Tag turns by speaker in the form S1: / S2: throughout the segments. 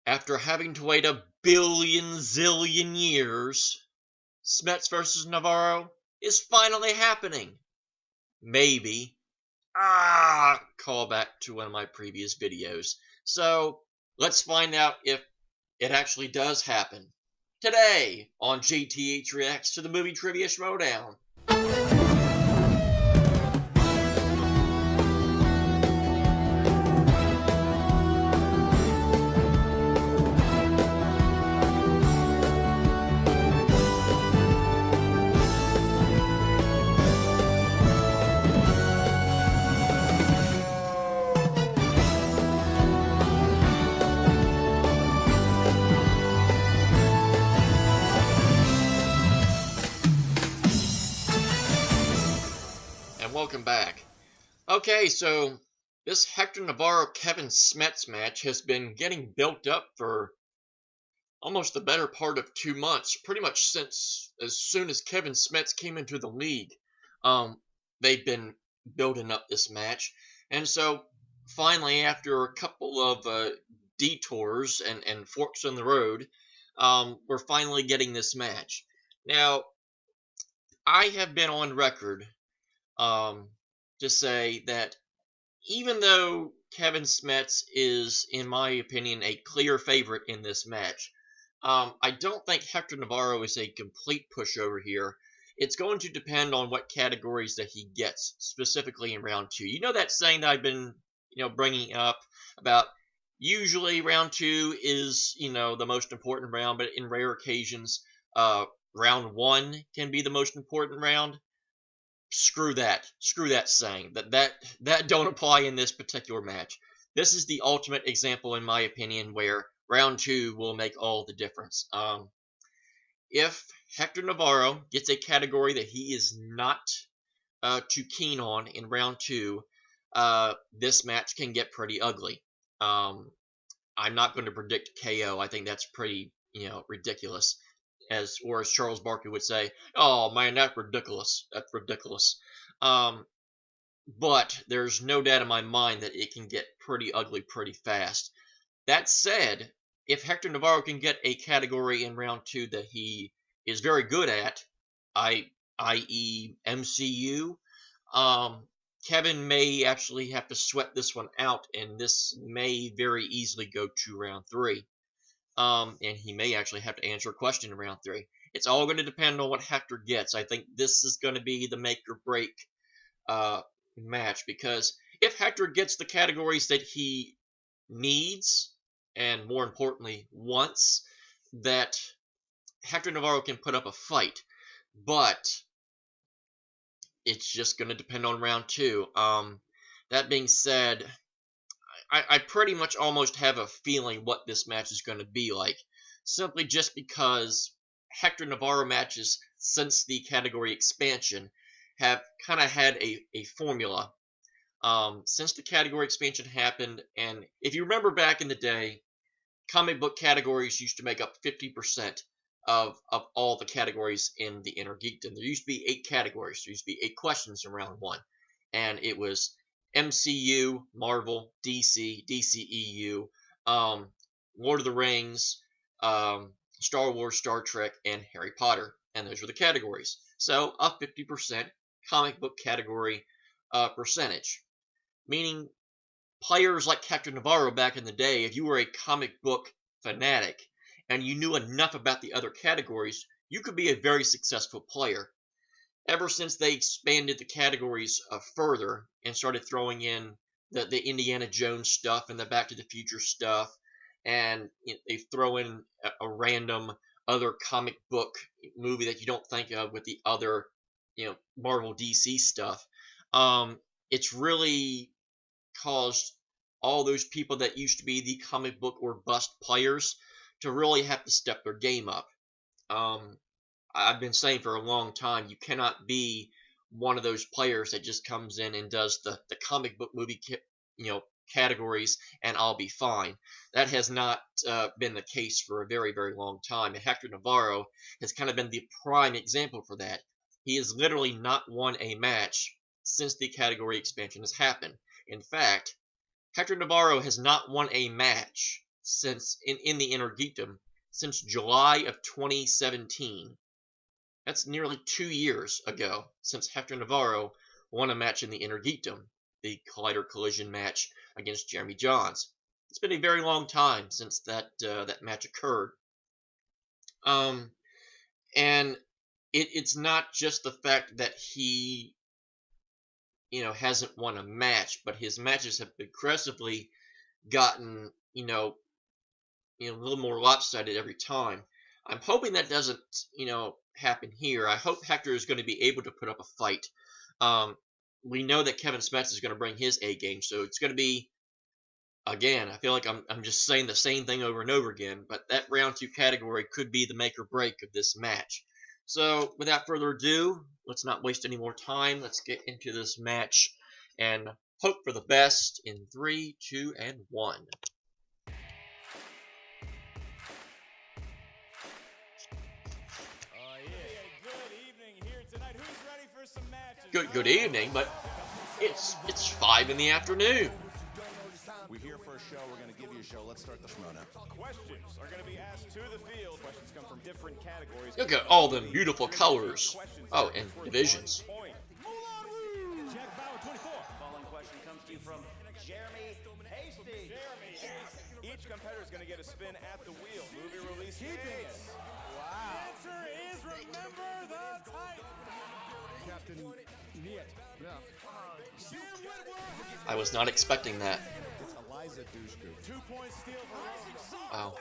S1: After having to wait a billion zillion years, Smets versus Navarro is finally happening. Maybe. Call back to one of my previous videos. So, let's find out if it actually does happen. Today, on JTH Reacts to the movie Trivia Schmoedown. Welcome back. Okay, so this Hector Navarro-Kevin Smets match has been getting built up for almost the better part of 2 months, pretty much since as soon as Kevin Smets came into the league. They've been building up this match, and so finally, after a couple of detours and forks in the road, we're finally getting this match. Now, I have been on record to say that even though Kevin Smets is, in my opinion, a clear favorite in this match, I don't think Hector Navarro is a complete pushover here. It's going to depend on what categories that he gets, specifically in round 2. You know that saying that I've been, bringing up about usually round 2 is, the most important round, but in rare occasions, round 1 can be the most important round. Screw that saying. That don't apply in this particular match. This is the ultimate example, in my opinion, where round 2 will make all the difference. If Hector Navarro gets a category that he is not too keen on in round 2, this match can get pretty ugly. I'm not going to predict KO. I think that's pretty, ridiculous. As Charles Barkley would say, "Oh man, that's ridiculous. That's ridiculous." But there's no doubt in my mind that it can get pretty ugly pretty fast. That said, if Hector Navarro can get a category in round 2 that he is very good at, i.e. MCU, Kevin may actually have to sweat this one out, and this may very easily go to round 3. And he may actually have to answer a question in round 3. It's all going to depend on what Hector gets. I think this is going to be the make or break match, because if Hector gets the categories that he needs, and more importantly wants, that Hector Navarro can put up a fight. But it's just going to depend on round 2. That being said, I pretty much almost have a feeling what this match is going to be like, simply just because Hector Navarro matches since the category expansion have kind of had a formula. Since the category expansion happened, and if you remember back in the day, comic book categories used to make up 50% of all the categories in the Innergeekdom. There used to be 8 categories. There used to be 8 questions in round 1, and it was MCU, Marvel, DC, DCEU, Lord of the Rings, Star Wars, Star Trek, and Harry Potter. And those were the categories. So a 50% comic book category percentage. Meaning players like Hector Navarro back in the day, if you were a comic book fanatic and you knew enough about the other categories, you could be a very successful player. Ever since they expanded the categories further and started throwing in the Indiana Jones stuff and the Back to the Future stuff, and they throw in a random other comic book movie that you don't think of with the other, Marvel DC stuff, it's really caused all those people that used to be the comic book or bust players to really have to step their game up. I've been saying for a long time, you cannot be one of those players that just comes in and does the comic book movie, categories, and I'll be fine. That has not been the case for a very, very long time. And Hector Navarro has kind of been the prime example for that. He has literally not won a match since the category expansion has happened. In fact, Hector Navarro has not won a match since in the Innergeekdom since July of 2017. That's nearly 2 years ago since Hector Navarro won a match in the Innergeekdom, the Collider Collision match against Jeremy Johns. It's been a very long time since that match occurred. And it's not just the fact that he, hasn't won a match, but his matches have progressively gotten, a little more lopsided every time. I'm hoping that doesn't, happen here. I hope Hector is going to be able to put up a fight. We know that Kevin Smets is going to bring his A game, so it's going to be, again, I feel like I'm just saying the same thing over and over again, but that round 2 category could be the make or break of this match. So, without further ado, let's not waste any more time. Let's get into this match and hope for the best in 3, 2, and 1. Good evening, but it's 5 in the afternoon.
S2: We're here for a show. We're going to give you a show. Let's start the Schmoedown.
S3: Questions are going to be asked to the field. Questions come from different categories.
S1: Look at all them beautiful colors. Oh, and divisions.
S3: Jack Bauer, 24. Following question comes to you from Jeremy Hasty. Each competitor is going to get a spin at the wheel. Movie release is... Wow. The answer is remember the Titan. Captain Niet.
S1: I was not expecting that. Wow.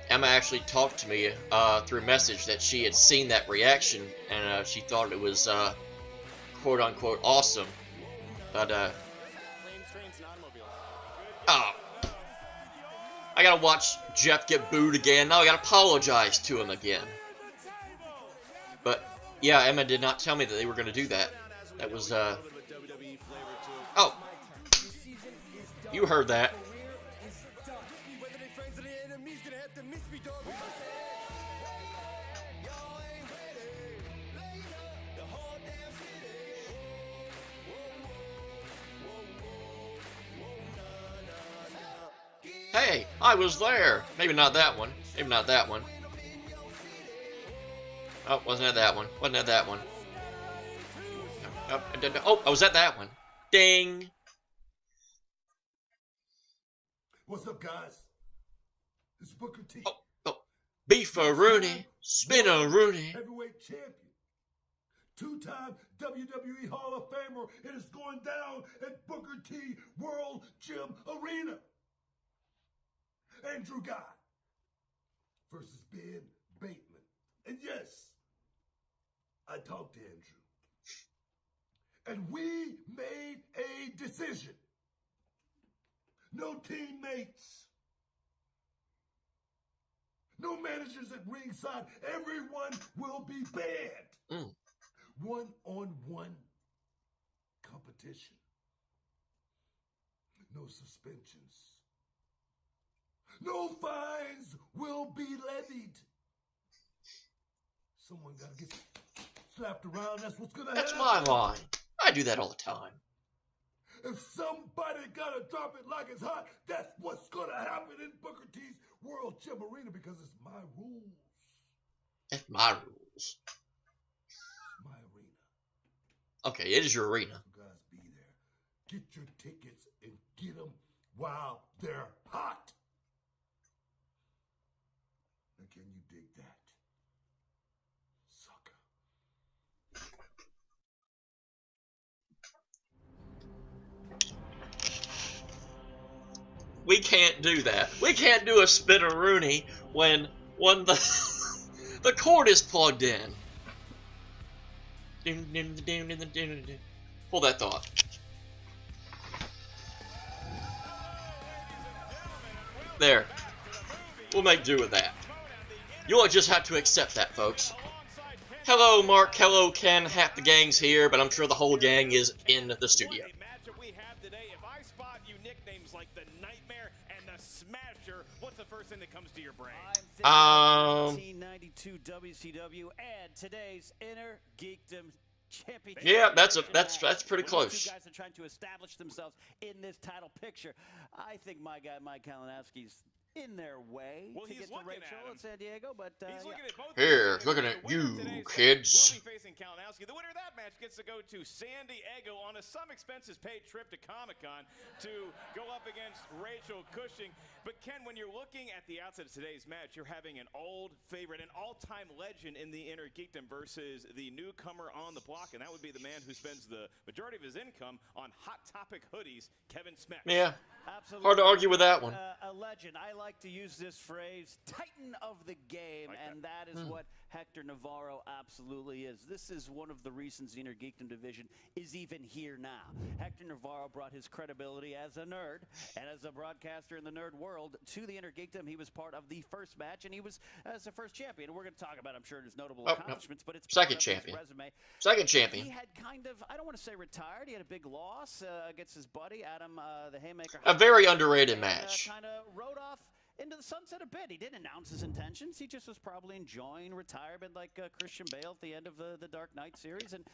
S1: Emma actually talked to me through message that she had seen that reaction and she thought it was quote unquote awesome. But oh, I gotta watch Jeff get booed again. Now I gotta apologize to him again. But yeah, Emma did not tell me that they were gonna do that. That was oh, you heard that. Hey, I was there. Maybe not that one. Maybe not that one. Oh, wasn't that one? Wasn't that that one? Oh, I was at that one. Ding.
S4: What's up, guys? It's Booker T.
S1: Oh. Beef-a-Rooney. Spin-a-Rooney.
S4: Heavyweight champion. 2-time WWE Hall of Famer. It is going down at Booker T World Gym Arena. Andrew Guy versus Ben Bateman. And yes, I talked to Andrew. And we made a decision. No teammates. No managers at ringside. Everyone will be banned. One-on-one competition. No suspensions. No fines will be levied. Someone gotta get slapped around. That's what's gonna happen.
S1: That's my line. I do that all the time.
S4: If somebody gotta drop it like it's hot, that's what's gonna happen in Booker T's World Gym Arena because it's my rules.
S1: It's my rules.
S4: It's my arena.
S1: Okay, it is your arena.
S4: So guys, be there. Get your tickets and get them while they're hot. Now, can you dig that?
S1: We can't do that. We can't do a spin-a-Rooney when the cord is plugged in. Hold that thought. There. We'll make do with that. You'll just have to accept that, folks. Hello, Mark. Hello, Ken. Half the gang's here, but I'm sure the whole gang is in the studio.
S3: What's the first thing that comes to your brain?
S5: 1992 WCW and today's Innergeekdom championship.
S1: Yeah, that's pretty
S5: When
S1: close.
S5: these two guys are trying to establish themselves in this title picture. I think my guy Mike Kalinowski's in their way to get to Rachel in San Diego, but
S3: he's looking at both.
S1: Here, looking at you, kids.
S3: Will be facing Kalinowski. The winner of that match gets to go to San Diego on a some expenses paid trip to Comic-Con to go up against Rachel Cushing. But Ken, when you're looking at the outset of today's match, you're having an old favorite, an all-time legend in the Innergeekdom versus the newcomer on the block, and that would be the man who spends the majority of his income on Hot Topic hoodies, Kevin Smets.
S1: Yeah.
S5: absolutely
S1: Hard to argue with that one.
S5: A legend. I like to use this phrase, Titan of the game, and that is what Hector Navarro absolutely is. This is one of the reasons the Innergeekdom division is even here now. Hector Navarro brought his credibility as a nerd and as a broadcaster in the nerd world to the Innergeekdom. He was part of the first match, and he was as the first champion. We're going to talk about, I'm sure, his notable accomplishments, but it's
S1: second champion.
S5: Resume.
S1: Second champion.
S5: He had kind of, I don't want to say retired. He had a big loss against his buddy Adam the Haymaker.
S1: A very underrated match.
S5: Kind of rode off into the sunset a bit. He didn't announce his intentions. He just was probably enjoying retirement like Christian Bale at the end of the Dark Knight series. And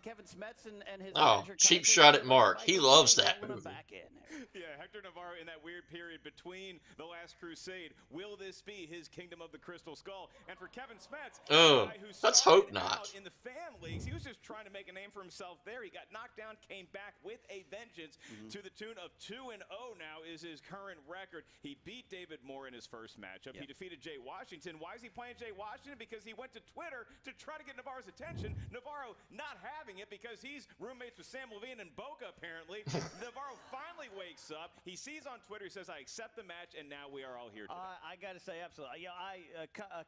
S5: Kevin Smets and his manager,
S1: cheap
S5: Kaiser,
S1: shot at Mark. He loves that
S5: rolling him
S1: movie.
S5: back in there.
S3: Yeah, Hector Navarro in that weird period between The Last Crusade. Will this be his Kingdom of the Crystal Skull? And for Kevin Smets,
S1: Oh,
S3: a guy who
S1: let's
S3: started
S1: hope not.
S3: out in the fan leagues, he was just trying to make a name for himself there. He got knocked down, came back with a vengeance to the tune of 2-0 now is his current record. He beat David Moore in his first matchup. He defeated Jay Washington. Why is he playing Jay Washington? Because he went to Twitter to try to get Navarro's attention. Navarro not having it because he's roommates with Sam Levine and Boca, apparently. Navarro finally wakes up. He sees on Twitter, he says, I accept the match, and now we are all here today.
S5: I got to say, absolutely.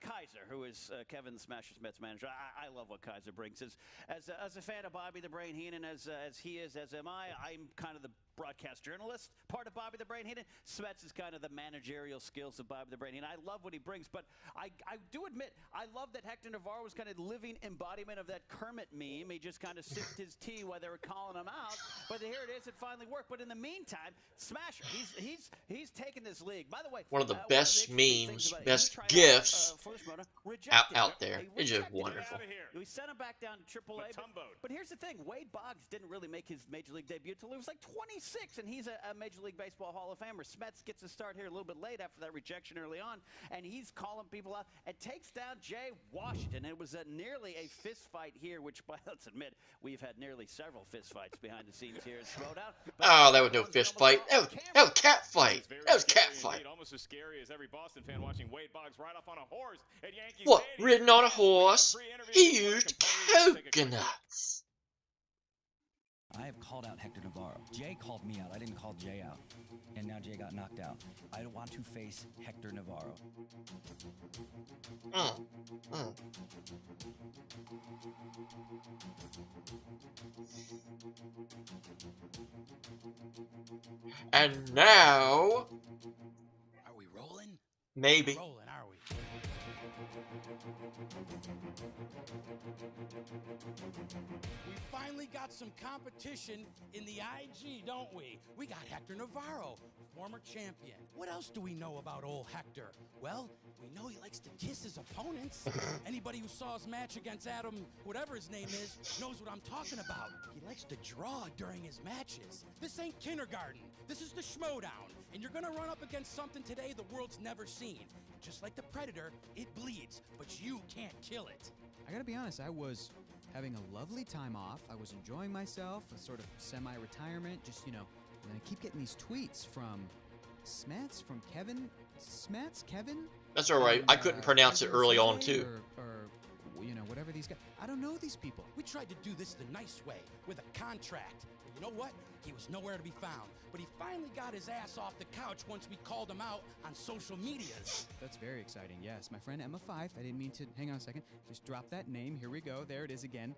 S5: Kaiser, who is Kevin the Smasher Smets manager, I love what Kaiser brings. As a fan of Bobby the Brain Heenan, as he is, as am I, I'm kind of the broadcast journalist part of Bobby the Brain Heenan. Smets is kind of the managerial skills of Bobby the Brain Heenan. I love what he brings, but I do admit, I love that Hector Navarro was kind of living embodiment of that Kermit meme. He just kind of sipped his tea while they were calling him out, but here it is, it finally worked. But in the meantime, Smasher, he's taken this league. By the way,
S1: One of the best memes, best
S5: he tried
S1: gifts
S5: for Schmoedown,
S1: out there. It's just wonderful.
S5: We sent him back down to AAA. But here's the thing, Wade Boggs didn't really make his Major League debut until he was like 26, and he's a Major League Baseball Hall of Famer. Smets gets a start here a little bit late after that rejection early on, and he's calling people out and takes down Jay Washington. It was nearly a fist fight here, which, let's admit, we've had nearly several fist fights behind the scenes here at Schmoedown.
S1: Oh, that was no fist fight. That was cat fight. That was cat fight.
S3: Almost as scary as every Boston fan watching Wade Boggs ride off on a horse at Yankee
S1: What?
S3: Stadium.
S1: Ridden on a horse? He used coconuts.
S6: I have called out Hector Navarro. Jay called me out. I didn't call Jay out. And now Jay got knocked out. I don't want to face Hector Navarro.
S1: And now...
S6: Are we rolling?
S1: Maybe.
S6: Rolling, are we?
S7: We finally got some competition in the IG, don't we? We got Hector Navarro, former champion. What else do we know about old Hector? Well, we know he likes to kiss his opponents. Anybody who saw his match against Adam, whatever his name is, knows what I'm talking about. He likes to draw during his matches. This ain't kindergarten. This is the Schmoedown. And you're gonna run up against something today the world's never seen. Just like the Predator, it bleeds, but you can't kill it.
S8: I gotta be honest, I was having a lovely time off. I was enjoying myself, a sort of semi-retirement, just, and I keep getting these tweets from Smets, from Kevin. Smets? Kevin?
S1: That's alright. I couldn't pronounce it early on, too.
S8: Or whatever these guys. I don't know these people.
S7: We tried to do this the nice way, with a contract. But you know what? He was nowhere to be found. But he finally got his ass off the couch once we called him out on social medias.
S8: That's very exciting, yes. My friend Emma Fife, I didn't mean to, hang on a second, just drop that name. Here we go. There it is again.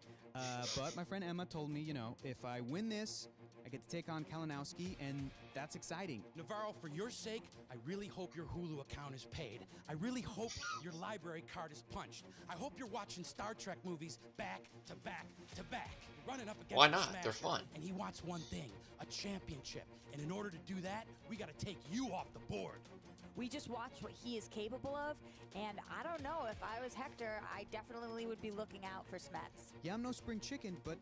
S8: But my friend Emma told me, if I win this, I I get to take on Kalinowski, and that's exciting.
S7: Navarro, for your sake, I really hope your Hulu account is paid. I really hope your library card is punched. I hope you're watching Star Trek movies back to back to back. You're running up against
S1: Why
S7: the
S1: not?
S7: Smasher,
S1: They're fun.
S7: And he wants one thing, a championship. And in order to do that, we got to take you off the board.
S9: We just watched what he is capable of, and I don't know, if I was Hector, I definitely would be looking out for Smets.
S8: Yeah, I'm no spring chicken, but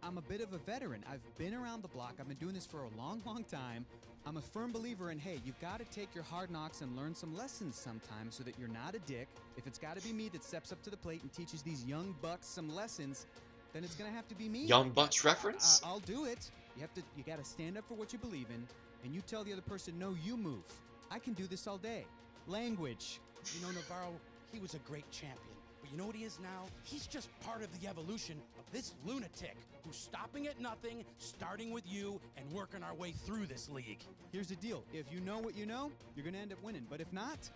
S8: I'm a bit of a veteran. I've been around the block. I've been doing this for a long, long time. I'm a firm believer in, hey, you've got to take your hard knocks and learn some lessons sometimes so that you're not a dick. If it's got to be me that steps up to the plate and teaches these young bucks some lessons, then it's going to have to be me.
S1: Young Bucks reference?
S8: I'll do it. You got to stand up for what you believe in, and you tell the other person, no, you move. I can do this all day. Language.
S7: You know, Navarro, he was a great champion. But you know what he is now? He's just part of the evolution of this lunatic who's stopping at nothing, starting with you, and working our way through this league.
S8: Here's the deal. If you know what you know, you're going to end up winning. But if not,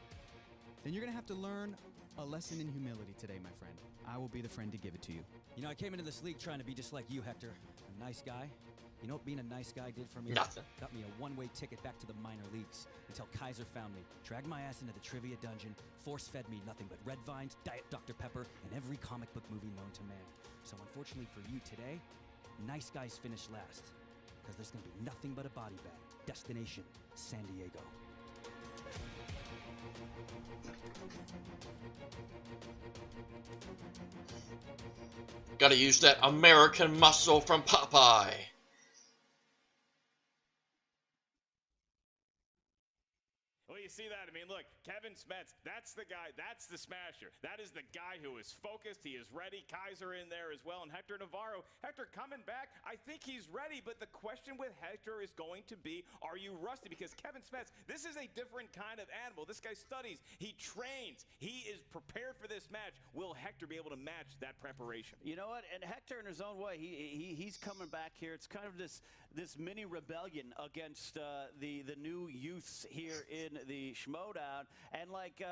S8: then you're going to have to learn a lesson in humility today, my friend. I will be the friend to give it to you.
S6: You know, I came into this league trying to be just like you, Hector. A nice guy. You know what being a nice guy did for me?
S1: Nothing.
S6: Got me a one-way ticket back to the minor leagues until Kaiser found me, dragged my ass into the trivia dungeon, force-fed me nothing but Red Vines, Diet Dr. Pepper, and every comic book movie known to man. So unfortunately for you today, nice guys finish last, because there's going to be nothing but a body bag. Destination, San Diego.
S1: Gotta use that American muscle from Popeye.
S3: Well, you see that? I mean, look, Kevin Smets, that's the guy, that's the smasher. That is the guy who is focused, he is ready. Kaiser in there as well, and Hector Navarro. Hector coming back, I think he's ready, but the question with Hector is going to be, are you rusty? Because Kevin Smets, this is a different kind of animal. This guy studies, he trains, he is prepared for this match. Will Hector be able to match that preparation?
S5: You know what? And Hector, in his own way, he's coming back here. It's kind of this mini rebellion against the new youths here in the Schmoedown. And like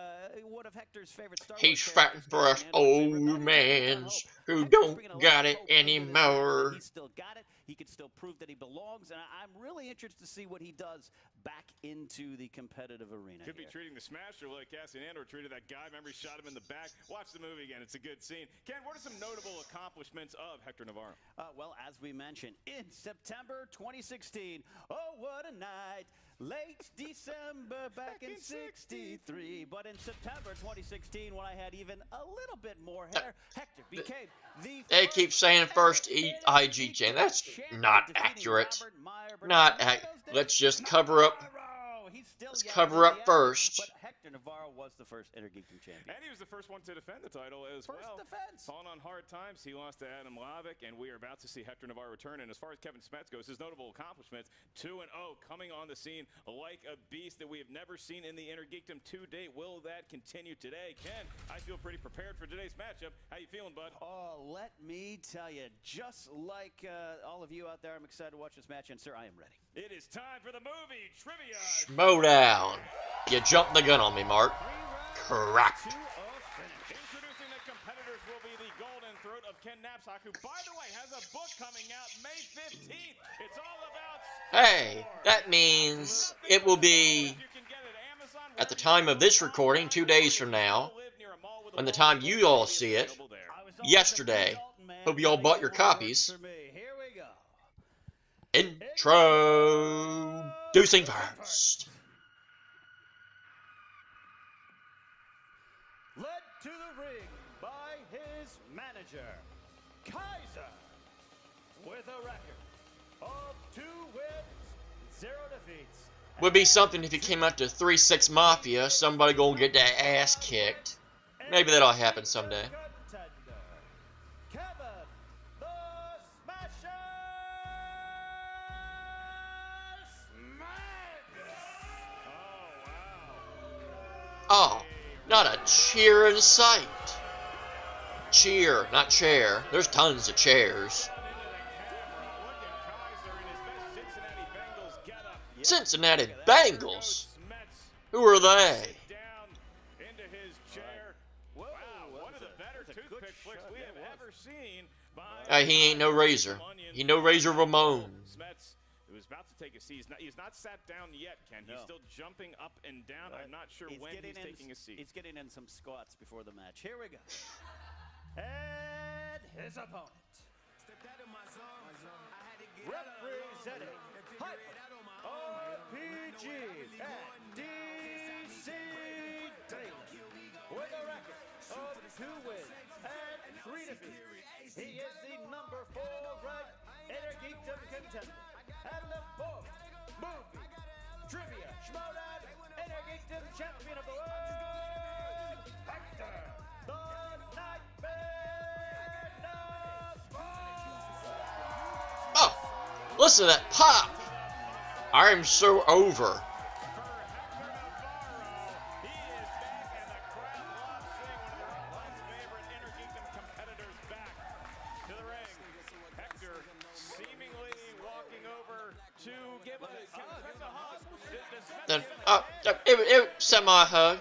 S5: one of Hector's favorite Star Wars
S1: He's fighting for us old mans who don't got it anymore.
S5: He's still got it. He can still prove that he belongs. And I'm really interested to see what he does back into the competitive arena.
S3: Could be treating the Smasher like Cassianandro treated that guy. Remember, he shot him in the back. Watch the movie again. It's a good scene. Ken, what are some notable accomplishments of Hector Navarro?
S5: Well, as we mentioned, in September 2016, oh, what a night. Late December back in 63. But in September 2016, when I had even a little bit more hair, Hector became the
S1: They keep saying first IG chain. That's not accurate. Let's just cover up. Let's cover up first.
S5: But Hector Navarro was the first Innergeekdom champion.
S3: And he was the first one to defend the title as well.
S5: First defense.
S3: Falling on hard times, he lost to Adam Lavick, and we are about to see Hector Navarro return. And as far as Kevin Smets goes, his notable accomplishments, 2-0, coming on the scene like a beast that we have never seen in the Innergeekdom to date. Will that continue today? Ken, I feel pretty prepared for today's matchup. How you feeling, bud?
S5: Oh, let me tell you, just like all of you out there, I'm excited to watch this match, and sir, I am ready.
S3: It is time for the movie trivia.
S1: Schmoedown. You jumped the gun on me, Mark. Correct.
S3: Introducing the competitors will be the Golden Throat of Ken Knapsack, who, by the way, has a book coming out May 15th. It's all about...
S1: Hey, that means it will be, at the time of this recording, 2 days from now, when the time you all see it, yesterday. Hope you all bought your copies. Introducing first.
S5: Led to the ring by his manager, Kaiser, with a record of 2 wins, 0 defeats.
S1: Would be something if he came out to 3-6 Mafia, somebody gonna get their ass kicked. Maybe that'll happen someday. Oh, not a cheer in sight. Cheer, not chair. There's tons of chairs. Cincinnati Bengals? Who are they? He ain't no Razor. He no Razor Ramon.
S3: He was about to take a seat. He's not sat down yet, Ken.
S5: No.
S3: He's still jumping up and down. I'm not sure when he's taking a seat.
S5: He's getting in some squats before the match. Here we go. And his opponent. Representing RPG and DC with a record of 2 wins and 3 defeats. He is the number 4 ranked Innergeekdom contender and the 4th movie trivia Schmoedown Innergeekdom champion of the world, Hector the Nightmare Navarro.
S1: Oh, listen to that pop! I'm so over. Then, it semi-hug.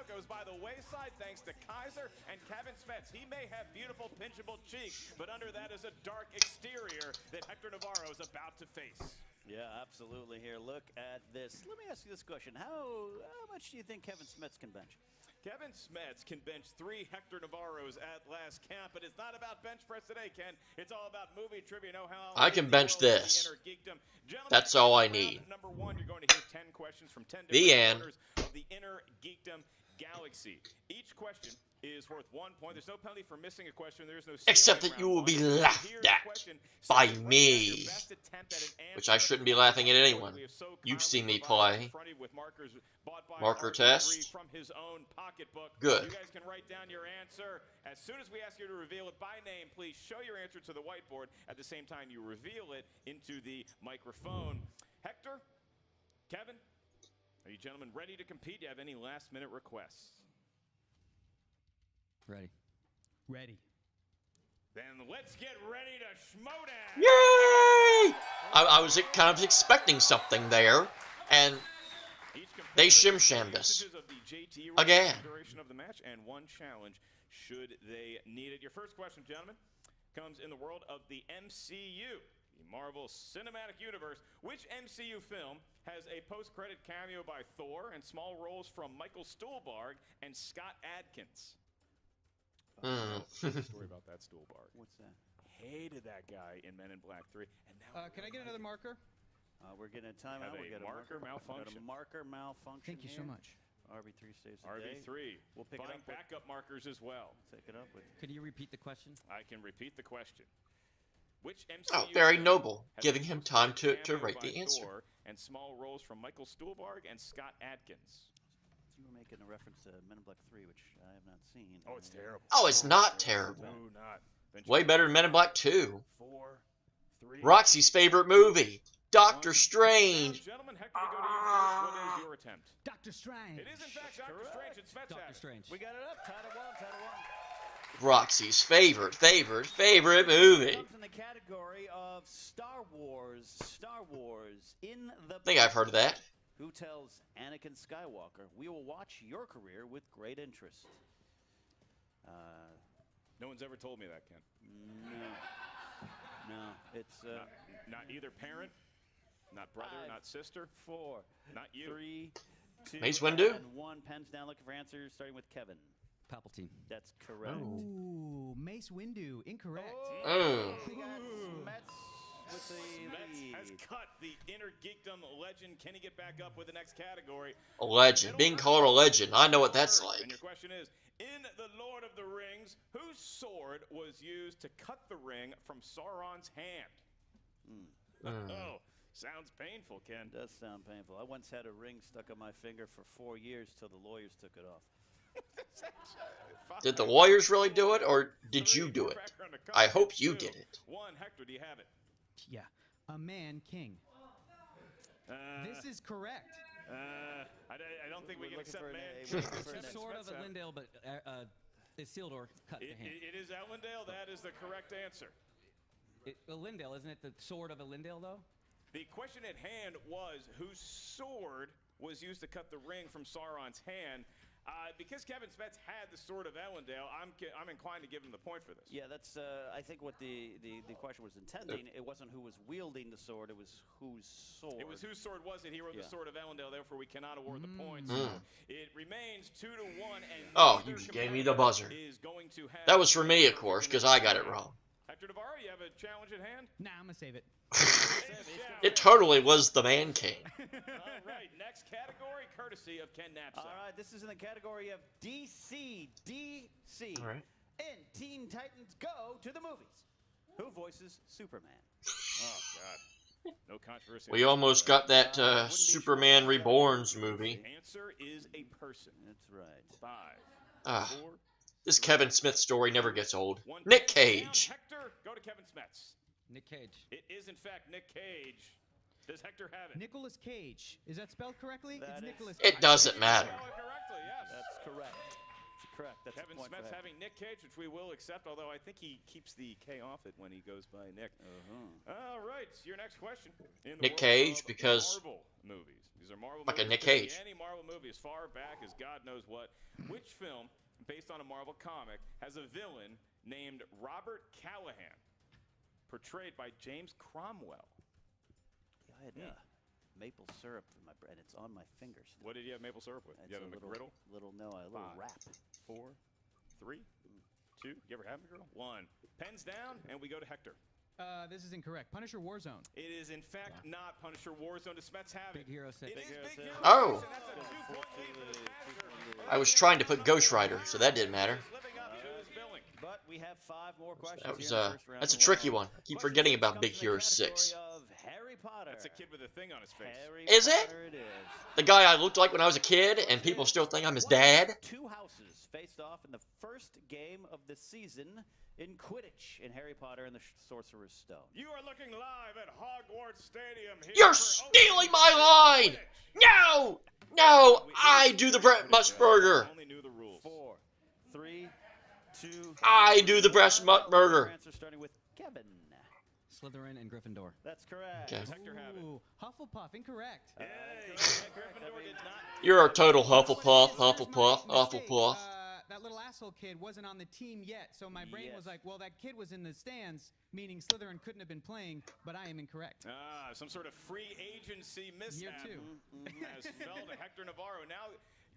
S3: Goes by the wayside thanks to Kaiser and Kevin Smets. He may have beautiful pinchable cheeks, but under that is a dark exterior that Hector Navarro is about to face.
S5: Yeah, absolutely. Here, look at this. Let me ask you this question. How much do you think Kevin Smets can bench?
S3: Kevin Smets can bench 3 Hector Navarros at last count, but it's not about bench press today, Ken. It's all about movie trivia. Know how
S1: I can bench this. That's all I need.
S3: Number 1, you're going to hear 10 questions from 10
S1: The end.
S3: different corners of the Innergeekdom galaxy. Each question is worth 1 point. There's no penalty for missing a question. There's no
S1: except that you will be laughed at by me, which I shouldn't be laughing at anyone. You've seen me play. Marker test. Good.
S3: You guys can write down your answer. As soon as we ask you to reveal it by name, please show your answer to the whiteboard. At the same time, you reveal it into the microphone. Hector, Kevin, are you gentlemen ready to compete? Do you have any last-minute requests?
S8: Ready. Ready.
S3: Then let's get ready to Schmoedown.
S1: Yay! I was kind of expecting something there, and they shim-shammed us again.
S3: Duration of the match and 1 challenge should they need it. Your first question, gentlemen, comes in the world of the MCU. Marvel Cinematic Universe. Which MCU film has a post-credit cameo by Thor and small roles from Michael Stuhlbarg and Scott Adkins? Story about that Stuhlbarg.
S5: What's that?
S3: Hated that guy in Men in Black 3. And now
S8: Can I get another marker?
S5: We're getting a timeout.
S3: Have a marker malfunction.
S5: Got a marker malfunction.
S8: Thank you so much.
S5: RB3 stays today.
S3: RB3.
S5: We'll pick
S3: buying
S5: it up with
S3: backup markers as well.
S5: Take it up with.
S8: Could you repeat the question?
S3: I can repeat the question. Which MCU
S1: Oh, very
S3: film
S1: noble,
S3: has
S1: giving
S3: a
S1: him time to
S3: cameo
S1: write
S3: by
S1: the answer.
S3: Thor and small roles from Michael Stuhlbarg and Scott Adkins?
S5: You were making a reference to Men in Black 3, which I have not seen.
S3: Oh, it's terrible.
S1: Oh, it's not terrible.
S3: Do not.
S1: Way better than Men in Black 2.
S3: 4, 3.
S1: Roxy's favorite movie, Doctor Strange.
S3: Gentlemen, Hector, we go to you first. What is your attempt?
S8: Doctor Strange.
S3: It is, in fact, Doctor Strange. It's Smets.
S8: Doctor Strange.
S5: We got it up. Tied at 1.
S1: Roxy's favorite movie.
S5: Comes in the category of Star Wars. In the.
S1: I think I've heard of that.
S5: Who tells Anakin Skywalker, "We will watch your career with great interest"?
S3: No one's ever told me that, Ken.
S5: No. It's
S3: not either parent, not brother,
S5: 5,
S3: not sister,
S5: 4,
S3: not you.
S5: 3, 2,
S1: Mace Windu?
S5: and 1. Pens down, looking for answers, starting with Kevin.
S8: Palpatine.
S5: That's correct.
S8: Ooh, Mace Windu. Incorrect.
S1: Oh.
S5: We got Smets with the
S3: Smets
S5: lead.
S3: has cut the Innergeekdom legend. Can he get back up with the next category?
S1: A legend. Being called a legend. I know what that's like.
S3: And your question is, in The Lord of the Rings, whose sword was used to cut the ring from Sauron's hand? Oh, sounds painful, Ken.
S5: Does sound painful. I once had a ring stuck on my finger for 4 years till the lawyers took it off.
S1: Did the lawyers really do it, or did you do it? I hope you did it.
S3: 1, Hector, do you have it?
S8: Yeah. A man king. This is correct.
S3: I don't think we can accept man.
S8: It's the sword of Elendil, but Isildur cut the hand.
S3: It is Elendil. That is the correct answer.
S8: Elendil, isn't it the sword of Elendil, though?
S3: The question at hand was whose sword was used to cut the ring from Sauron's hand. Because Kevin Smets had the Sword of Ellendale, I'm inclined to give him the point for this.
S5: Yeah, that's I think what the question was intending. It wasn't who was wielding the sword; it was whose sword.
S3: It was whose sword was it? He wrote the Sword of Ellendale. Therefore, we cannot award the points. It remains 2-1. And
S1: you gave me the buzzer.
S3: Is going to have
S1: That was for me, of course, because I got it wrong.
S3: Hector Navarro, you have a challenge at hand?
S8: Nah, I'm gonna save it.
S1: It totally was the Man King.
S3: All right, next category, courtesy of Ken Knapsack.
S5: All right, this is in the category of DC.
S1: All right.
S5: In Teen Titans Go to the Movies. Who voices Superman?
S3: Oh, God. No controversy.
S1: We almost got that Superman Reborn's movie.
S3: The answer is a person.
S5: That's right.
S3: 5, 4.
S1: This Kevin Smith story never gets old.
S3: 1
S1: Nick
S3: down.
S1: Cage.
S3: Hector, go to Kevin Smets.
S8: Nick Cage.
S3: It is, in fact, Nick Cage. Does Hector have it?
S8: Nicolas Cage. Is that spelled correctly?
S5: That
S8: it's
S5: is-
S8: Nicolas.
S1: It doesn't matter.
S3: Spell it correctly, yes.
S5: That's correct. Correct. That's
S3: Kevin
S5: a point
S3: Smets
S5: for
S3: having Nick Cage, which we will accept, although I think he keeps the K off it when he goes by Nick. All right, your next question. In the
S1: Nick
S3: world
S1: Cage,
S3: of
S1: because
S3: Marvel movies. These are Marvel
S1: like a
S3: movies.
S1: Nick
S3: Could be
S1: Cage.
S3: Any Marvel movie as far back as God knows what. Which film, based on a Marvel comic, has a villain named Robert Callahan, portrayed by James Cromwell?
S5: I had maple syrup in my bread. It's on my fingers.
S3: What did you have maple syrup with?
S5: It's
S3: You have a McGriddle?
S5: a little
S3: 5,
S5: wrap.
S3: 4, 3, 2. You ever have McGriddle? 1. Pens down, and we go to Hector.
S8: This is incorrect. Punisher Warzone.
S3: It is, in fact, not Punisher Warzone. Does Smets have it?
S8: Big Hero 6.
S3: It is Big Hero 6.
S1: Oh.
S3: And that's a 2-point lead for the Smasher.
S1: I was trying to put Ghost Rider, so that didn't matter.
S3: Living up to his billing.
S5: But we have 5 more questions.
S1: That was
S5: here in the first round
S1: that's a
S5: of the
S1: tricky
S5: round.
S1: one. I keep
S5: Question
S1: forgetting
S5: 6
S1: about
S5: comes
S1: Big
S5: in the
S1: Hero
S5: category
S1: 6.
S5: of Harry Potter.
S3: That's a kid with a thing on his face.
S5: Harry
S1: Is it?
S5: Potter it is.
S1: The guy I looked like when I was a kid, and people still think I'm his dad.
S5: 2 houses faced off in the first game of the season in Quidditch in Harry Potter and the Sorcerer's Stone.
S3: You are looking live at Hogwarts Stadium. Here
S1: You're
S3: for
S1: stealing
S3: opening
S1: my line!
S3: Quidditch.
S1: No! I do the breast burger.
S3: Only knew the rules.
S5: 4, 3, 2.
S1: I do the breast burger.
S5: Answer starting with Kevin.
S8: Slytherin and Gryffindor.
S5: That's correct.
S1: Okay.
S3: Does Hector have it?
S8: Ooh, Hufflepuff. Incorrect.
S3: Hey, Gryffindor did not.
S1: You're a total Hufflepuff,
S8: Here's my
S1: Hufflepuff,
S8: mistake.
S1: Hufflepuff.
S8: That little asshole kid wasn't on the team yet, so my brain
S5: Yes.
S8: was like, well, that kid was in the stands, meaning Slytherin couldn't have been playing, but I am incorrect.
S3: Some sort of free agency mishap
S8: Year 2.
S3: has fell to Hector Navarro. Now,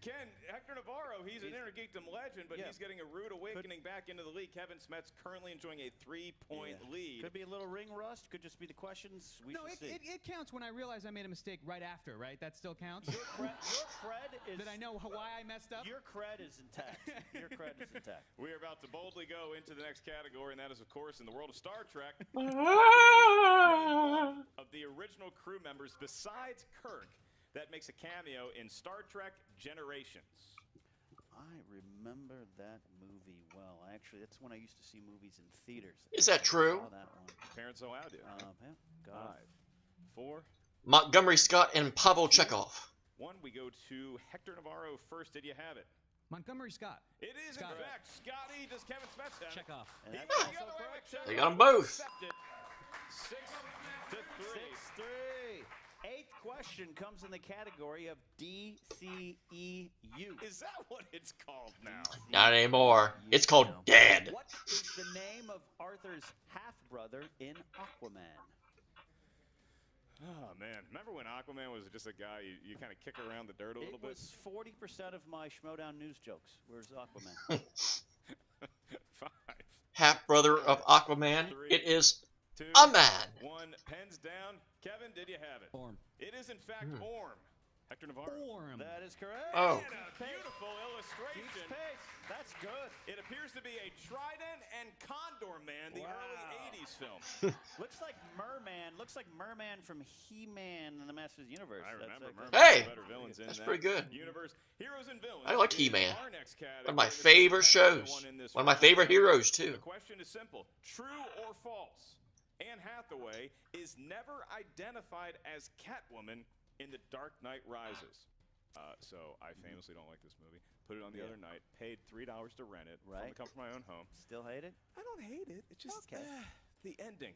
S3: Ken, Hector Navarro, he's an Innergeekdom legend, but he's getting a rude awakening back into the league. Kevin Smets currently enjoying a 3-point lead.
S5: Could be a little ring rust. Could just be the questions. We
S8: No,
S5: shall see.
S8: it counts when I realize I made a mistake right after, right? That still counts?
S5: Your cred is.
S8: Did I know why I messed up?
S5: Your cred is intact. Your cred is intact.
S3: We are about to boldly go into the next category, and that is, of course, in the world of Star Trek. Of the original crew members, besides Kirk, that makes a cameo in Star Trek Generations.
S5: I remember that movie well. Actually, that's when I used to see movies in theaters.
S1: Is that true?
S5: I saw that one.
S3: Parents allowed you.
S5: Yeah,
S3: 5, 4,
S1: Montgomery Scott and Pavel Chekhov.
S3: 1. We go to Hector Navarro first. Did you have it?
S8: Montgomery Scott.
S3: It is,
S8: Scott.
S3: in fact, Scotty. Does Kevin Smets have it?
S8: Check off.
S5: And
S3: He
S5: that's
S3: went
S5: also
S3: the other way
S5: correct.
S3: with Chekhov.
S1: They got 'em both.
S3: Accepted. 6-3.
S5: 6-3. 8th question comes in the category of DCEU.
S3: Is that what it's called now?
S1: Not anymore. It's called Dead.
S5: What is the name of Arthur's half-brother in Aquaman?
S3: Oh, man. Remember when Aquaman was just a guy you kind of kick around the dirt a little
S5: It
S3: bit?
S5: was 40% of my Schmoedown news jokes. Where's Aquaman?
S3: 5,
S1: Half-brother of Aquaman.
S3: 3,
S1: It is
S3: 2,
S1: a man.
S3: 1. Pens down. Kevin, did you have it?
S8: Orm.
S3: It is, in fact, Orm. Hector Navarro.
S8: Orm.
S5: That is correct.
S1: Oh.
S3: And a beautiful illustration.
S5: Keeps pace. That's good.
S3: It appears to be a Trident and Condor Man, the early 80s film.
S5: Looks like Merman. Looks like Merman from He-Man and the Masters of the Universe.
S3: I remember Merman.
S1: Hey!
S3: Better villains in
S1: That's
S3: that
S1: pretty good.
S3: universe. Heroes and villains.
S1: I liked
S3: is
S1: He-Man.
S3: our next category.
S1: One of my
S3: This is
S1: favorite
S3: the
S1: shows.
S3: in this
S1: One of my
S3: round.
S1: favorite heroes, too.
S3: The question is simple. True or false? Anne Hathaway is never identified as Catwoman in The Dark Knight Rises. So I famously don't like this movie. Put it on the other night. Paid $3 to rent it. From the comfort of my own home.
S5: Still hate it?
S3: I don't hate it. It's just the ending.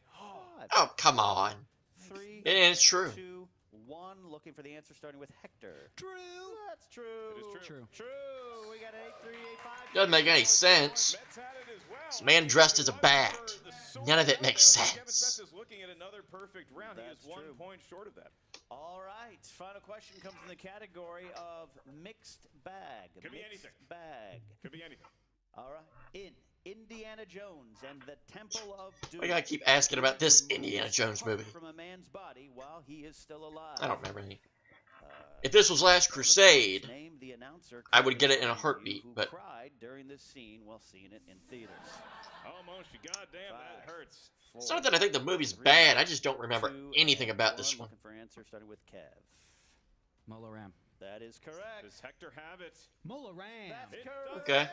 S1: Oh, come on.
S5: 3,
S1: And it's true.
S5: 2, 1, looking for the answer starting with Hector.
S8: True.
S5: That's true.
S3: It is true.
S5: True. We got 8-3, 8-5.
S1: Doesn't make any sense.
S3: Mets had it as well.
S1: This man dressed as a bat. None of it makes
S3: Kevin Smets
S1: sense.
S3: is looking at another perfect round.
S5: That's
S3: he is 1
S5: true.
S3: point short of that.
S5: All right. Final question comes in the category of mixed bag.
S3: Could be
S5: Mixed
S3: anything.
S5: Bag.
S3: Could be anything.
S5: All right. In Indiana Jones and the Temple of Doom.
S1: Why gotta keep asking about this Indiana Jones movie?
S5: From a man's body while he is still alive.
S1: I don't remember any. If this was Last Crusade,
S5: Name the announcer
S1: I would get it in a heartbeat,
S5: who
S1: but
S5: cried during this scene while seeing it in theaters.
S3: Almost. Goddamn, that hurts.
S1: it's not that I think the movie's bad. I just don't remember anything about this one.
S5: Looking for answer starting with Kev.
S8: Molo Ram.
S5: That is correct.
S3: Does Hector have it?
S8: Molo Ram.
S5: That's
S3: It
S5: correct.
S3: does.
S1: Okay.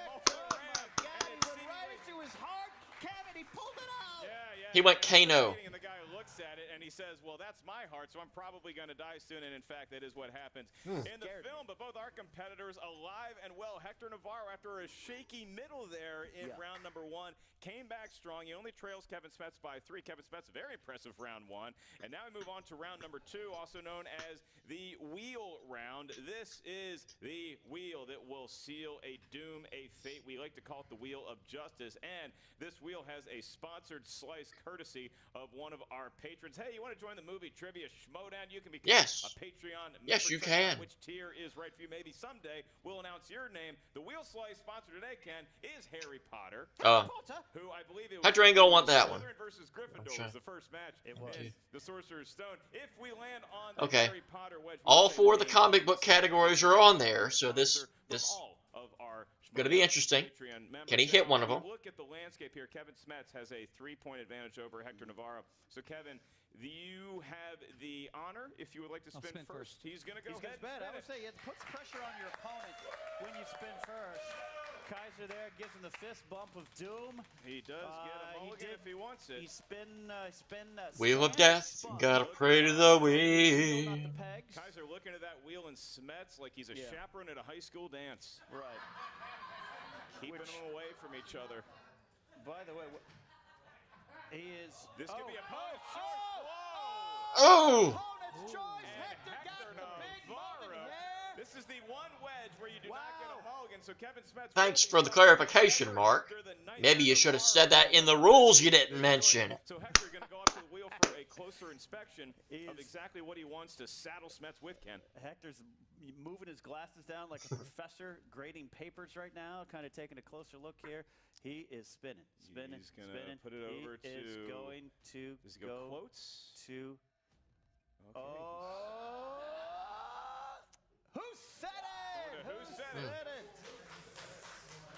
S5: Gabby went right into his heart. Kevin, he pulled it out.
S3: Yeah.
S1: He went Kano.
S3: And the guy looks at it and he says, well, that's my heart, so I'm probably going to die soon. And in fact, that is what happens in the film. But both our competitors alive and well. Hector Navarro, after a shaky middle there in round number 1, came back strong. He only trails Kevin Smets by 3. Kevin Smets, very impressive round 1. And now we move on to round number 2, also known as the wheel round. This is the wheel that will seal a doom, a fate. We like to call it the wheel of justice. And this wheel has a sponsored slice courtesy of one of our patrons. Hey, you want to join the movie trivia Schmoedown? You can become a Patreon member.
S1: Yes, you
S3: Check out
S1: can.
S3: which tier is right for you. Maybe someday we'll announce your name. The wheel slice sponsor today, Ken, is Harry Potter. Who I believe it was
S1: Hector ain't gonna want that one.
S3: Slytherin versus Gryffindor
S1: sure.
S3: was the first match.
S5: It was.
S3: In the Sorcerer's Stone. If we land on the
S1: Okay.
S3: Harry Potter wedge,
S1: All
S3: we'll say
S1: 4 of the
S3: name
S1: comic book categories are on there, so
S3: sponsor
S1: this
S3: from all of our
S1: gonna be interesting.
S3: Patreon members.
S1: Can he hit
S3: Now,
S1: one of
S3: when
S1: them?
S3: you Look at the landscape here. Kevin Smets has a 3-point advantage over Hector Navarro. So Kevin, you have the honor if you would like to
S8: I'll
S3: spin
S8: spin
S3: first. He's going to go
S5: He's
S3: ahead
S5: gonna
S3: and
S5: bet. I
S3: spin
S5: would say it puts pressure on your opponent when you spin first. Kaiser there gives him the fist bump of doom.
S3: He does get a mulligan if he wants it.
S5: He spin
S1: Wheel of
S5: stand,
S1: Death,
S5: spun.
S1: gotta pray to the
S5: Not
S1: wheel.
S5: the pegs.
S3: Kaiser looking at that wheel in Smets like he's a chaperone at a high school dance.
S5: Right.
S3: Keeping them away from each other.
S5: By the way, he is.
S3: This could be a punch.
S1: Oh!
S5: Opponent's choice.
S3: And
S5: Hector got the big moment
S3: Navarro.
S5: here.
S3: This is the one wedge where you do not get a mulligan. So Kevin Smets.
S1: Thanks for the clarification, Mark. Maybe you should have said that in the rules you didn't mention.
S3: So Hector going to go up to the wheel for a closer inspection of exactly what he wants to saddle Smets with, Ken.
S5: Hector's moving his glasses down like a professor grading papers right now, kind of taking a closer look here. He is spinning.
S3: He's going to put it over to.
S5: He is going to
S3: Does he go quotes?
S5: To.
S3: Okay.
S5: Oh! Who said it?
S3: Who said it?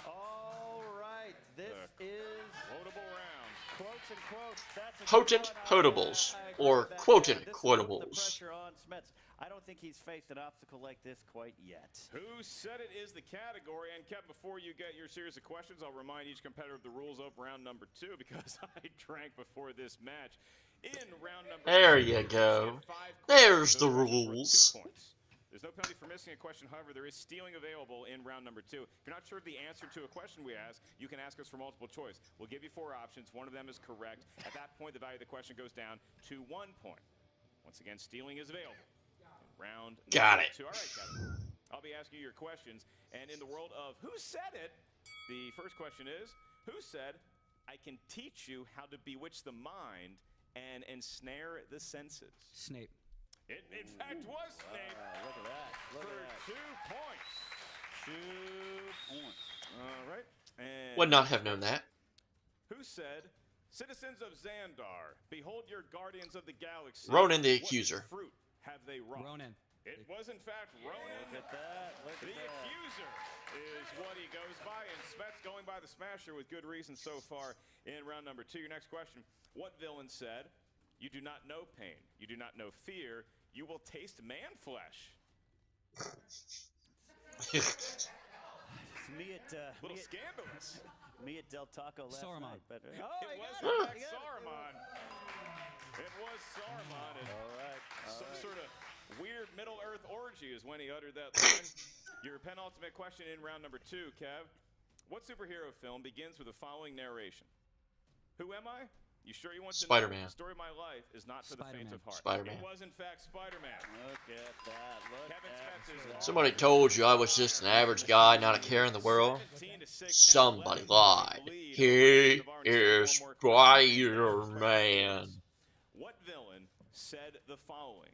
S5: All right, this is
S3: quotable round.
S5: Quotes and quotes. That's a
S1: Potent
S5: good one.
S1: potables,
S5: I agree
S1: or
S5: with that.
S1: quoted
S5: This will put
S1: quotables.
S5: the pressure on Smets. I don't think he's faced an obstacle like this quite yet.
S3: Who said it is the category. And Kevin, before you get your series of questions, I'll remind each competitor of the rules of round number 2 because I drank before this match. In round number
S1: There
S3: 2,
S1: you go.
S3: 5
S1: There's
S3: questions.
S1: the
S3: Those questions were 2
S1: rules.
S3: points. There's no penalty for missing a question. However, there is stealing available in round number 2. If you're not sure of the answer to a question we ask, you can ask us for multiple choice. We'll give you 4 options. One of them is correct. At that point, the value of the question goes down to 1 point. Once again, stealing is available. Round
S1: Got
S3: number
S1: it.
S3: 2. All right, Kevin. I'll be asking you your questions. And in the world of who said it, the first question is, who said, I can teach you how to bewitch the mind and ensnare the senses?
S8: Snape.
S3: It, in fact, was Snape.
S5: Look at that. Look
S3: For
S5: at that.
S3: 2 points.
S5: 2 points.
S3: All right. And
S1: Would not have known that.
S3: who said, citizens of Xandar, behold your guardians of the galaxy.
S1: Ronan the
S3: What
S1: Accuser.
S3: fruit have they wrought?
S8: Ronan.
S3: It was, in fact, Ronan.
S5: Look at that. Look
S3: The
S5: at that.
S3: Accuser is what he goes by, and Smets going by the Smasher with good reason so far in round number 2. Your next question, what villain said, you do not know pain, you do not know fear, you will taste man flesh?
S5: Me at
S3: Little scandalous.
S5: me at Del Taco last
S8: Saruman.
S5: night. But,
S3: It
S5: I
S3: was,
S5: got
S3: in
S5: it.
S3: fact,
S5: I got it.
S3: Saruman. It was Saruman. And
S5: All right.
S3: some sort of weird Middle Earth orgy is when he uttered that line. Your penultimate question in round number 2, Kev. What superhero film begins with the following narration? Who am I? You sure you want
S1: Spider-Man.
S3: to know the story of my life is not for the faint of heart.
S1: Spider-Man.
S3: It was, in fact, Spider-Man.
S5: Look at that. Look
S3: Kevin
S5: at
S3: Smets is
S1: Somebody told you I was just an average guy, not a care in the world. Somebody lied. He is Spider-Man.
S3: What villain said the following?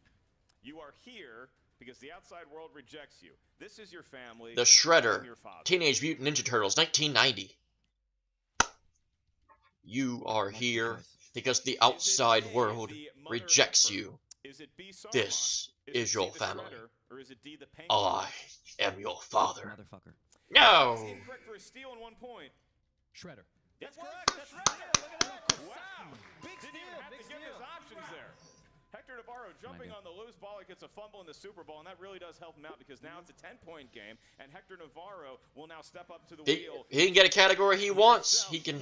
S3: You are here because the outside world rejects you. This is your family.
S1: The Shredder. Teenage Mutant Ninja Turtles, 1990. You are here because the outside world rejects you. This is your family. I am your father.
S6: Motherfucker.
S1: No!
S3: Incorrect for a steal in 1 point.
S8: Shredder.
S3: That's correct. That's right. Wow. Didn't even have to give us options there. Hector Navarro jumping on the loose ball. He gets a fumble in the Super Bowl, and that really does help him out because now it's a 10-point game, and Hector Navarro will now step up to the wheel.
S1: He can get a category he wants. He can